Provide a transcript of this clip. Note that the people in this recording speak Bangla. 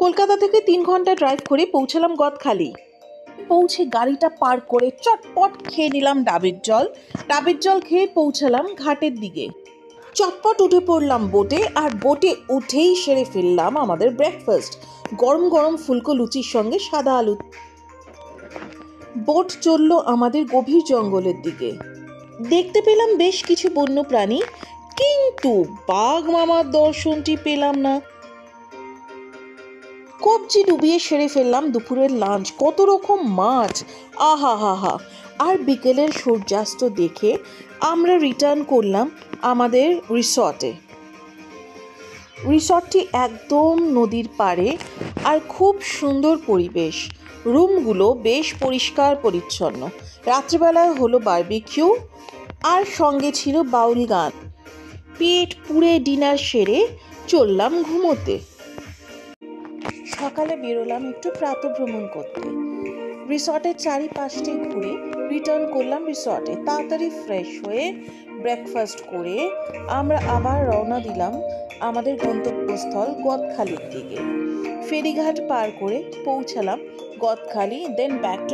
কলকাতা থেকে 3 ঘন্টা ড্রাইভ করে পৌঁছালাম গদখালি। পৌঁছে গাড়িটা পার্ক করে চটপট খেয়ে নিলাম ডাবের জল খেয়ে পৌঁছালাম ঘাটের দিকে। চটপট উঠে পড়লাম বোটে, আর বোটে উঠেই সেরে ফেললাম আমাদের ব্রেকফাস্ট, গরম গরম ফুলকো লুচির সঙ্গে সাদা আলু। বোট চলল আমাদের গভীর জঙ্গলের দিকে। দেখতে পেলাম বেশ কিছু বন্য প্রাণী, কিন্তু বাঘ মামার দর্শনটি পেলাম না। কবজি ডুবিয়ে সেরে ফেললাম দুপুরের লাঞ্চ, কত রকম মাছ, আহা হা হা। আর বিকেলের সূর্যাস্ত দেখে আমরা রিটার্ন করলাম আমাদের রিসর্টটি একদম নদীর পাড়ে, আর খুব সুন্দর পরিবেশ। রুমগুলো বেশ পরিষ্কার পরিচ্ছন্ন। রাত্রিবেলায় হলো বারবিকিউ, আর সঙ্গে ছিল বাউল গান। পেট পুড়ে ডিনার সেরে চললাম ঘুমোতে। সকালে বেরোলাম একটু প্রাতঃভ্রমণ করতে। রিসর্টের চারিপাশটি ঘুরে রিটার্ন করলাম রিসর্টে। তাড়াতাড়ি ফ্রেশ হয়ে ব্রেকফাস্ট করে আমরা আবার রওনা দিলাম আমাদের গন্তব্যস্থল গদখালির দিকে। ফেরিঘাট পার করে পৌঁছালাম গদখালি, দেন ব্যাক টু